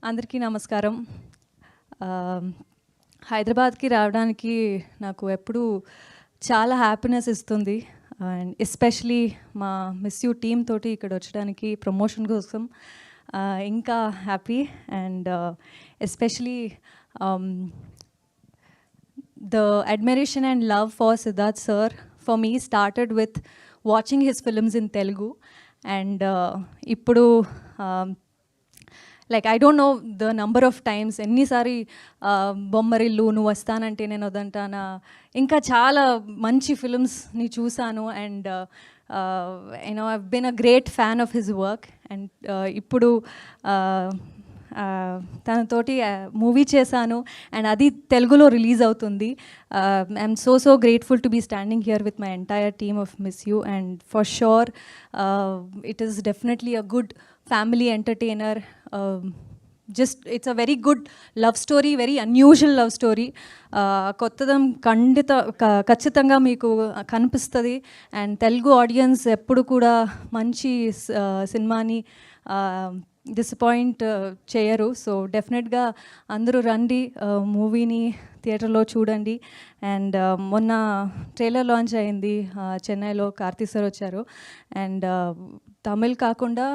అందరికీ నమస్కారం. హైదరాబాద్కి రావడానికి నాకు ఎప్పుడూ చాలా హ్యాపీనెస్ ఇస్తుంది. అండ్ ఎస్పెషలీ మా మిస్ యూ టీమ్ తోటి ఇక్కడ వచ్చడానికి ప్రమోషన్ కోసం ఇంకా happy. And especially the admiration and love for Siddharth sir for me started with watching his films in Telugu. And ippudu like I don't know the number of times ఎన్నిసారి బొమ్మరిల్లు నువ్వు వస్తానంటే నేను వదంటానా ఇంకా చాలా మంచి ఫిల్మ్స్ని చూసాను. And you know I've been a great fan of his work. And ఇప్పుడు తనతోటి మూవీ చేశాను అండ్ అది తెలుగులో రిలీజ్ అవుతుంది. I'm so grateful to be standing here with my entire team of Miss You. And for sure it is definitely a good family entertainer. Just it's a very good love story, very unusual love story. కొత్తదం ఖచ్చితంగా మీకు కనిపిస్తుంది. And Telugu audience ఎప్పుడు కూడా మంచి సినిమాని disappoint చేయరు. So డెఫినెట్గా అందరూ రండి, మూవీని థియేటర్లో చూడండి. అండ్ మొన్న ట్రైలర్ లాంచ్ అయింది చెన్నైలో, కార్తీ సార్ వచ్చారు. అండ్ తమిళ్ కాకుండా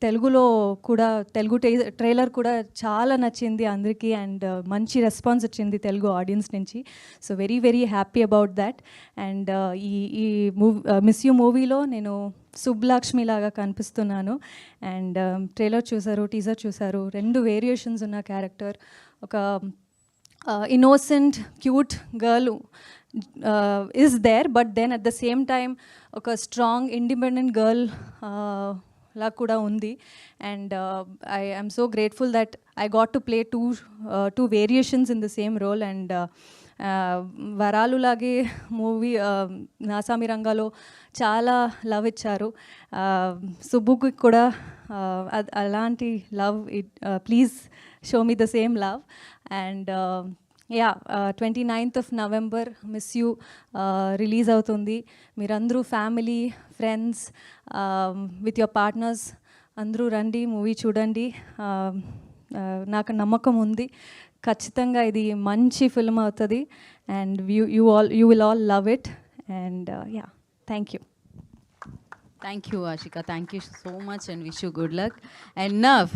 తెలుగులో కూడా తెలుగు ట్రైలర్ కూడా చాలా నచ్చింది అందరికీ. అండ్ మంచి రెస్పాన్స్ వచ్చింది తెలుగు ఆడియన్స్ నుంచి. So very happy about that. And ఈ మూవీ మిస్ యూ మూవీలో నేను సుబ్బలక్ష్మి లాగా కనిపిస్తున్నాను. అండ్ ట్రైలర్ చూసారు, టీజర్ చూసారు, 2 వేరియేషన్స్ ఉన్న క్యారెక్టర్. ఒక innocent cute girl is there, but then at the same time ఒక స్ట్రాంగ్ ఇండిపెండెంట్ గర్ల్ లా కూడా ఉంది. And I I'm so grateful that I got to play two variations in the same role. And వరాలు లాగే movie Naa Saami రంగాలో చాలా love ఇచ్చారు. సుబ్బుకి కూడా అలాంటి love, please show me the same love. And yeah 29th of November miss you release అవుతుంది. మీరందరూ family, friends, with your partners అందరూ రండి, మూవీ చూడండి. నాకు నమ్మకం ఉంది ఖచ్చితంగా ఇది మంచి ఫిల్మ్ అవుతుంది. And you will all love it. And yeah, thank you. Thank you, Ashika. Thank you so much and wish you good luck. And Nav,